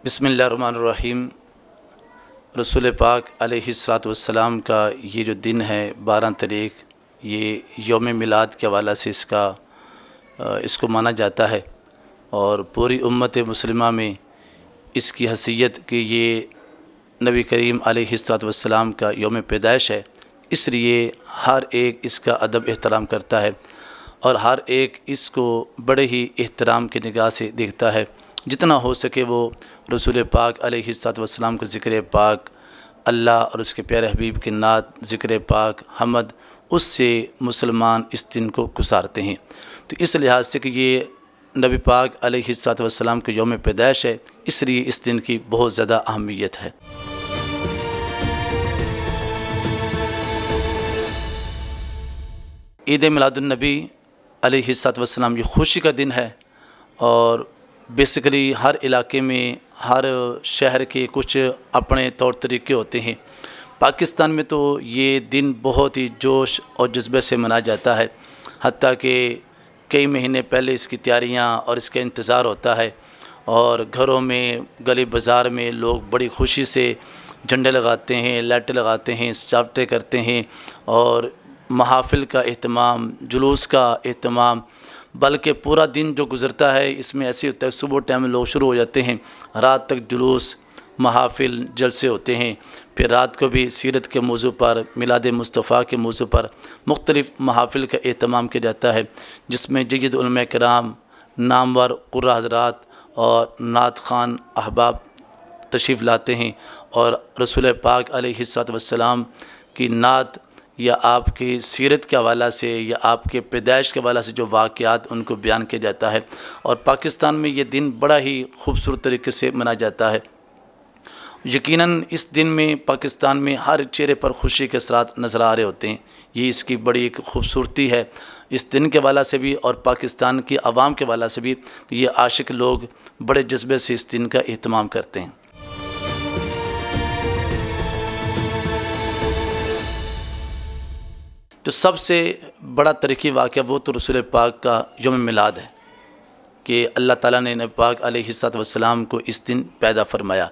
بسم اللہ الرحمن الرحیم۔ رسول پاک علیہ الصلاۃ والسلام کا یہ جو دن ہے 12 تاریخ، یہ یوم میلاد کے حوالہ سے اس کو مانا جاتا ہے، اور پوری امت مسلمہ میں اس کی حیثیت کہ یہ نبی کریم علیہ الصلاۃ والسلام کا یوم پیدائش ہے، اس لیے ہر ایک اس کا ادب احترام کرتا ہے، اور ہر ایک اس کو بڑے ہی احترام کی نگاہ سے دیکھتا ہے۔ جتنا ہو سکے وہ رسول پاک علیہ الصلاۃ والسلام کا ذکر پاک، اللہ اور اس کے پیارے حبیب کی نعت، ذکر پاک، حمد، اس سے مسلمان اس دن کو گزارتے ہیں۔ تو اس لحاظ سے کہ یہ نبی پاک علیہ الصلاۃ والسلام کے یوم پیدائش ہے، اس لیے اس دن کی بہت زیادہ اہمیت ہے۔ عید میلاد النبی علیہ الصلاۃ والسلام یہ خوشی کا دن ہے، اور بیسیکلی ہر علاقے میں، ہر شہر کے کچھ اپنے طور طریقے ہوتے ہیں۔ پاکستان میں تو یہ دن بہت ہی جوش اور جذبے سے منایا جاتا ہے، حتیٰ کہ کئی مہینے پہلے اس کی تیاریاں اور اس کا انتظار ہوتا ہے، اور گھروں میں، گلی بازار میں لوگ بڑی خوشی سے جھنڈے لگاتے ہیں، لائٹیں لگاتے ہیں، سجاوٹیں کرتے ہیں، اور محافل کا اہتمام، جلوس کا اہتمام، بلکہ پورا دن جو گزرتا ہے اس میں ایسے ہوتا ہے، صبح ٹائم میں لوگ شروع ہو جاتے ہیں، رات تک جلوس، محافل، جلسے ہوتے ہیں، پھر رات کو بھی سیرت کے موضوع پر، میلاد مصطفیٰ کے موضوع پر مختلف محافل کا اہتمام کیا جاتا ہے، جس میں جید علماء کرام، نامور قرہ حضرات اور نعت خوان احباب تشریف لاتے ہیں، اور رسول پاک علیہ الصلاۃ والسلام کی نعت یا آپ کی سیرت کے حوالہ سے یا آپ کے پیدائش کے حوالہ سے جو واقعات ان کو بیان کیا جاتا ہے، اور پاکستان میں یہ دن بڑا ہی خوبصورت طریقے سے منایا جاتا ہے۔ یقیناً اس دن میں پاکستان میں ہر چہرے پر خوشی کے اثرات نظر آ رہے ہوتے ہیں، یہ اس کی بڑی ایک خوبصورتی ہے اس دن کے حوالہ سے بھی، اور پاکستان کی عوام کے حوالہ سے بھی یہ عاشق لوگ بڑے جذبے سے اس دن کا اہتمام کرتے ہیں۔ جو سب سے بڑا تاریخی واقعہ وہ تو رسول پاک کا یوم میلاد ہے، کہ اللہ تعالیٰ نے نبی پاک علیہ الصلاۃ والسلام کو اس دن پیدا فرمایا،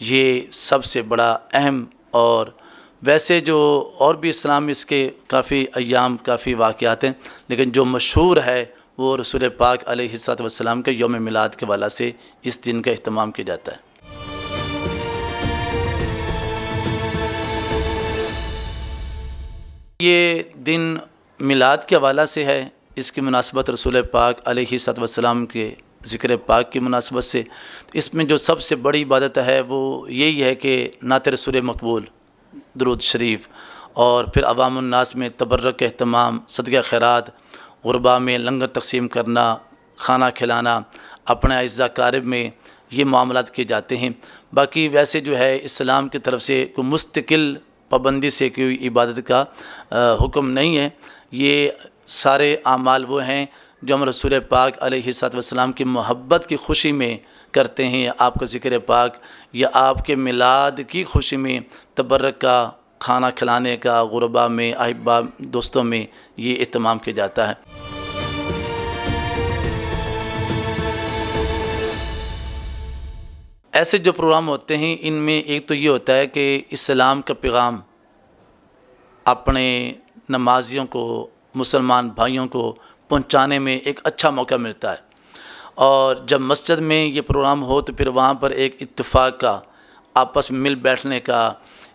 یہ سب سے بڑا اہم۔ اور ویسے جو اور بھی اسلام میں اس کے کافی ایام، کافی واقعات ہیں، لیکن جو مشہور ہے وہ رسول پاک علیہ الصلاۃ والسلام کے یوم میلاد کے حوالہ سے اس دن کا اہتمام کیا جاتا ہے۔ یہ دن میلاد کے حوالہ سے ہے، اس کی مناسبت رسول پاک علیہ الصلاۃ والسلام کے ذکر پاک کی مناسبت سے۔ اس میں جو سب سے بڑی عبادت ہے وہ یہی ہے کہ نعت رسول مقبول، درود شریف، اور پھر عوام الناس میں تبرک کا اہتمام، صدقہ خیرات، غربا میں لنگر تقسیم کرنا، کھانا کھلانا، اپنے اعزا قارب میں یہ معاملات کیے جاتے ہیں۔ باقی ویسے جو ہے اسلام کی طرف سے کوئی مستقل پابندی سے کوئی عبادت کا حکم نہیں ہے، یہ سارے اعمال وہ ہیں جو ہم رسول پاک علیہ الصلاۃ والسلام کی محبت کی خوشی میں کرتے ہیں، آپ کا ذکر پاک یا آپ کے میلاد کی خوشی میں تبرک کا، کھانا کھلانے کا، غربا میں، احباب دوستوں میں یہ اہتمام کیا جاتا ہے۔ ایسے جو پروگرام ہوتے ہیں ان میں ایک تو یہ ہوتا ہے کہ اسلام کا پیغام اپنے نمازیوں کو، مسلمان بھائیوں کو پہنچانے میں ایک اچھا موقع ملتا ہے، اور جب مسجد میں یہ پروگرام ہو تو پھر وہاں پر ایک اتفاق کا، آپس میں مل بیٹھنے کا،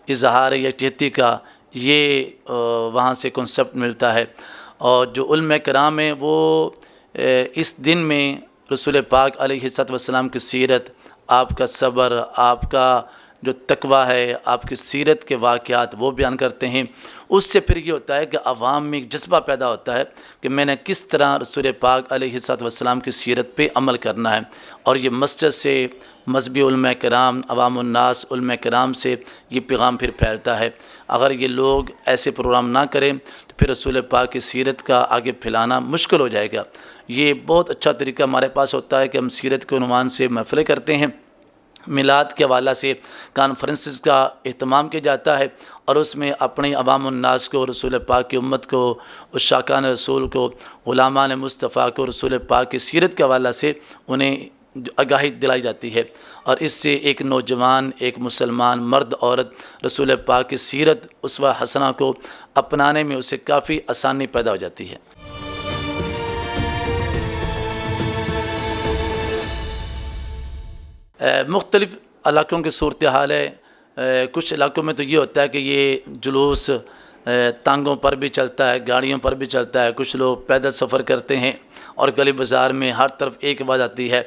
اظہار یکجہتی کا یہ وہاں سے کنسپٹ ملتا ہے۔ اور جو علماء کرام ہیں وہ اس دن میں رسول پاک علیہ الصلاۃ والسلام کی سیرت، آپ کا صبر، آپ کا جو تقویٰ ہے، آپ کی سیرت کے واقعات وہ بیان کرتے ہیں۔ اس سے پھر یہ ہوتا ہے کہ عوام میں ایک جذبہ پیدا ہوتا ہے کہ میں نے کس طرح رسول پاک علیہ الصلاۃ والسلام کی سیرت پہ عمل کرنا ہے، اور یہ مسجد سے مذہبی علماء کرام، عوام الناس علماء کرام سے یہ پیغام پھر پھیلتا ہے۔ اگر یہ لوگ ایسے پروگرام نہ کریں تو پھر رسول پاک کی سیرت کا آگے پھیلانا مشکل ہو جائے گا۔ یہ بہت اچھا طریقہ ہمارے پاس ہوتا ہے کہ ہم سیرت کے عنوان سے محفلیں کرتے ہیں، میلاد کے حوالہ سے کانفرنسز کا اہتمام کیا جاتا ہے، اور اس میں اپنی عوام الناس کو، رسول پاک کی امت کو، عشاقان رسول کو، غلامان مصطفیٰ کو رسول پاک کی سیرت کے حوالہ سے انہیں آگاہی دلائی جاتی ہے، اور اس سے ایک نوجوان، ایک مسلمان مرد عورت رسول پاک کی سیرت اسوہ حسنہ کو اپنانے میں اسے کافی آسانی پیدا ہو جاتی ہے۔ مختلف علاقوں کی صورتحال ہے۔ کچھ علاقوں میں تو یہ ہوتا ہے کہ یہ جلوس ٹانگوں پر بھی چلتا ہے، گاڑیوں پر بھی چلتا ہے، کچھ لوگ پیدل سفر کرتے ہیں، اور گلی بازار میں ہر طرف ایک آواز آتی ہے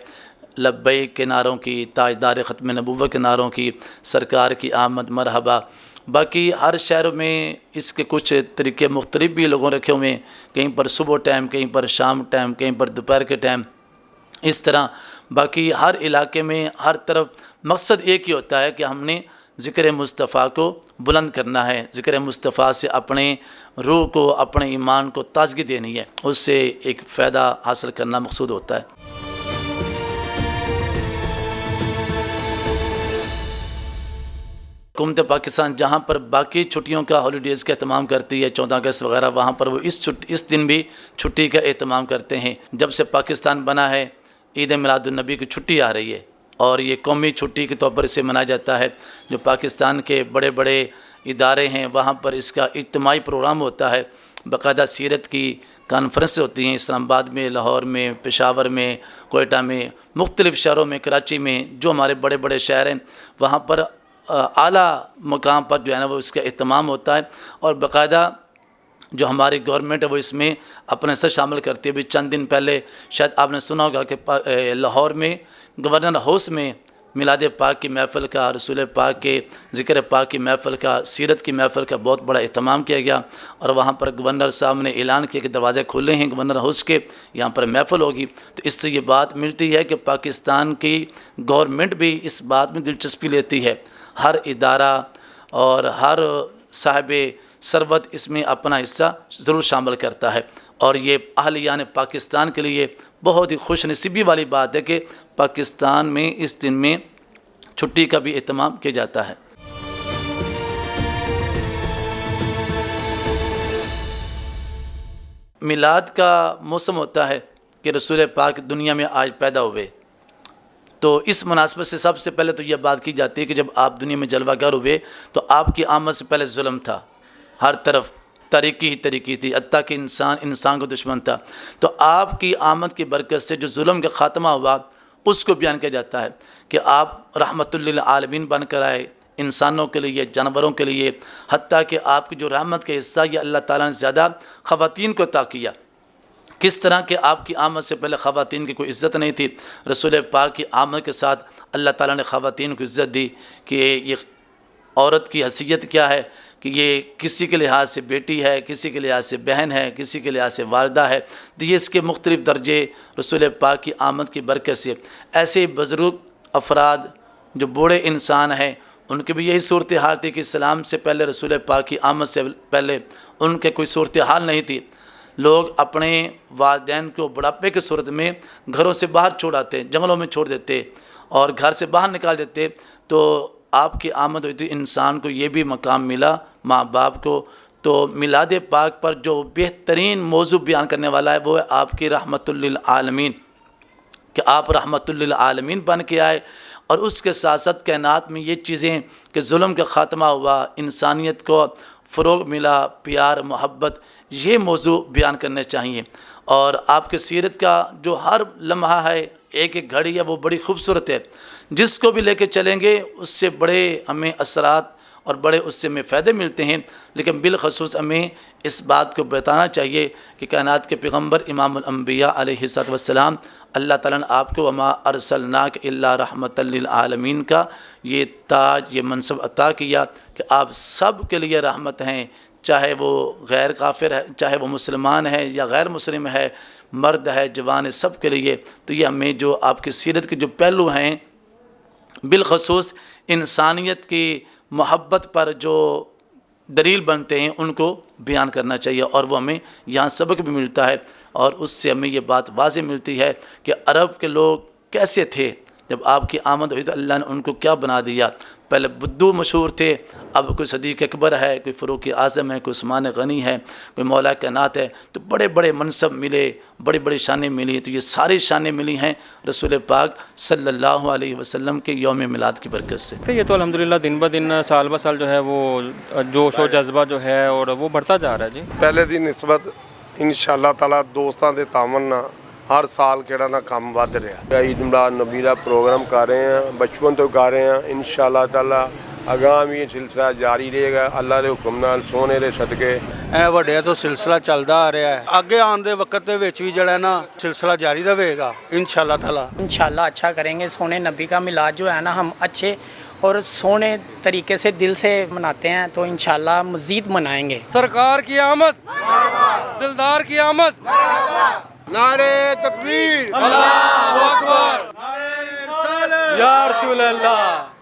لبیک کے نعروں کی، تاجدار ختم نبوت کے نعروں کی، سرکار کی آمد مرحبا۔ باقی ہر شہر میں اس کے کچھ طریقے مختلف بھی لوگوں رکھے ہوئے ہیں، کہیں پر صبح ٹائم، کہیں پر شام ٹائم، کہیں پر دوپہر کے ٹائم، اس طرح باقی ہر علاقے میں ہر طرف مقصد ایک ہی ہوتا ہے کہ ہم نے ذکر مصطفیٰ کو بلند کرنا ہے، ذکر مصطفیٰ سے اپنے روح کو، اپنے ایمان کو تازگی دینی ہے، اس سے ایک فائدہ حاصل کرنا مقصود ہوتا ہے۔ حکومت پاکستان جہاں پر باقی چھٹیوں کا ہالیڈیز کا اہتمام کرتی ہے، 14 اگست وغیرہ، وہاں پر وہ اس دن بھی چھٹی کا اہتمام کرتے ہیں۔ جب سے پاکستان بنا ہے عید میلاد النبی کی چھٹی آ رہی ہے، اور یہ قومی چھٹی کے طور پر اسے منایا جاتا ہے۔ جو پاکستان کے بڑے بڑے ادارے ہیں وہاں پر اس کا اجتماعی پروگرام ہوتا ہے، باقاعدہ سیرت کی کانفرنس ہوتی ہیں اسلام آباد میں، لاہور میں، پشاور میں، کوئٹہ میں، مختلف شہروں میں، کراچی میں، جو ہمارے بڑے بڑے شہر ہیں وہاں پر اعلیٰ مقام پر جو ہے نا وہ اس کا اہتمام ہوتا ہے، اور باقاعدہ جو ہماری گورنمنٹ ہے وہ اس میں اپنے حصہ شامل کرتی ہے۔ ابھی چند دن پہلے شاید آپ نے سنا ہوگا کہ لاہور میں گورنر ہاؤس میں میلاد پاک کی محفل کا، رسول پاک کے ذکر پاک کی محفل کا، سیرت کی محفل کا بہت بڑا اہتمام کیا گیا، اور وہاں پر گورنر صاحب نے اعلان کیا کہ دروازے کھلے ہیں گورنر ہاؤس کے، یہاں پر محفل ہوگی۔ تو اس سے یہ بات ملتی ہے کہ پاکستان کی گورنمنٹ بھی اس بات میں دلچسپی لیتی ہے، ہر ادارہ اور ہر صاحب ثروت اس میں اپنا حصہ ضرور شامل کرتا ہے، اور یہ اہلیان پاکستان کے لیے بہت ہی خوش نصیبی والی بات ہے کہ پاکستان میں اس دن میں چھٹی کا بھی اہتمام کیا جاتا ہے۔ میلاد کا موسم ہوتا ہے کہ رسول پاک دنیا میں آج پیدا ہوئے، تو اس مناسبت سے سب سے پہلے تو یہ بات کی جاتی ہے کہ جب آپ دنیا میں جلوہ گر ہوئے تو آپ کی آمد سے پہلے ظلم تھا، ہر طرف تاریکی ہی تاریکی تھی، حتیٰ کہ انسان کو دشمن تھا۔ تو آپ کی آمد کی برکت سے جو ظلم کا خاتمہ ہوا اس کو بیان کیا جاتا ہے کہ آپ رحمت للعالمین بن کر آئے، انسانوں کے لیے، جانوروں کے لیے، حتیٰ کہ آپ کی جو رحمت کا حصہ یہ اللہ تعالیٰ نے زیادہ خواتین کو عطا کیا۔ کس طرح کہ آپ کی آمد سے پہلے خواتین کی کوئی عزت نہیں تھی، رسول پاک کی آمد کے ساتھ اللہ تعالیٰ نے خواتین کو عزت دی کہ یہ عورت کی حیثیت کیا ہے، کہ یہ کسی کے لحاظ سے بیٹی ہے، کسی کے لحاظ سے بہن ہے، کسی کے لحاظ سے والدہ ہے، تو یہ اس کے مختلف درجے رسول پاک کی آمد کی برکت سے۔ ایسے بزرگ افراد جو بوڑھے انسان ہیں ان کی بھی یہی صورتحال تھی کہ اسلام سے پہلے، رسول پاک کی آمد سے پہلے ان کے کوئی صورتحال نہیں تھی۔ لوگ اپنے والدین کو بڑھاپے کی صورت میں گھروں سے باہر چھوڑ آتے، جنگلوں میں چھوڑ دیتے اور گھر سے باہر نکال دیتے، تو آپ کی آمد ہوئی تھی، انسان کو یہ بھی مقام ملا ماں باپ کو۔ تو میلاد پاک پر جو بہترین موضوع بیان کرنے والا ہے وہ ہے آپ کی رحمت للعالمین، کہ آپ رحمت للعالمین بن کے آئے، اور اس کے ساتھ ساتھ کائنات میں یہ چیزیں کہ ظلم کا خاتمہ ہوا، انسانیت کو فروغ ملا، پیار محبت، یہ موضوع بیان کرنے چاہیے۔ اور آپ کے سیرت کا جو ہر لمحہ ہے، ایک ایک گھڑی ہے، وہ بڑی خوبصورت ہے، جس کو بھی لے کے چلیں گے اس سے بڑے ہمیں اثرات اور بڑے اس سے ہمیں فائدے ملتے ہیں۔ لیکن بالخصوص ہمیں اس بات کو بتانا چاہیے کہ کائنات کے پیغمبر امام الانبیاء علیہ السلام، اللہ تعالیٰ نے آپ کو وما ارسلناک الا رحمۃ للعالمین کا یہ تاج، یہ منصب عطا کیا کہ آپ سب کے لیے رحمت ہیں، چاہے وہ غیر کافر ہے، چاہے وہ مسلمان ہے یا غیر مسلم ہے، مرد ہے، جوان ہے، سب کے لیے۔ تو یہ ہمیں جو آپ کی سیرت کے جو پہلو ہیں، بالخصوص انسانیت کی محبت پر جو دلیل بنتے ہیں، ان کو بیان کرنا چاہیے، اور وہ ہمیں یہاں سبق بھی ملتا ہے، اور اس سے ہمیں یہ بات واضح ملتی ہے کہ عرب کے لوگ کیسے تھے۔ جب آپ کی آمد ہوئی تو اللہ نے ان کو کیا بنا دیا، پہلے بدو مشہور تھے، اب کوئی صدیق اکبر ہے، کوئی فاروق اعظم ہے، کوئی عثمان غنی ہے، کوئی مولا کائنات ہے، تو بڑے بڑے منصب ملے، بڑی بڑی شانیں ملی. تو یہ ساری شانیں ملی ہیں رسول پاک صلی اللہ علیہ وسلم کے یوم میلاد کی برکت سے. یہ تو الحمدللہ دن بہ دن سال بہ سال جو ہے وہ جوش و جذبہ جو ہے اور وہ بڑھتا جا رہا ہے جی. پہلے دی نسبت انشاءاللہ تعالی دوستاں دے تعاون نال ہر سال کہڑا نا کام ود رہا. عید میلاد نبی دا پروگرام کر رہے ہیں، بچپن تو کر رہے ہیں، انشاءاللہ تعالی اگاں بھی یہ سلسلہ جاری رہے گا اللہ دے حکم نال سونے دے صدقے. اے وڈے تو سلسلہ چلدا آ رہا ہے، اگے آن دے وقت دے وچ بھی جڑا ہے نا سلسلہ جاری رہے گا انشاءاللہ تعالی. انشاءاللہ اچھا کریں گے. سونے نبی کا میلاد جو ہے نا ہم اچھے اور سونے طریقے سے دل سے مناتے ہیں، تو انشاءاللہ مزید منائیں گے. سرکار کی آمد، دلدار کی آمد، نعرے تکبیر، اللہ اکبر، یا رسول اللہ.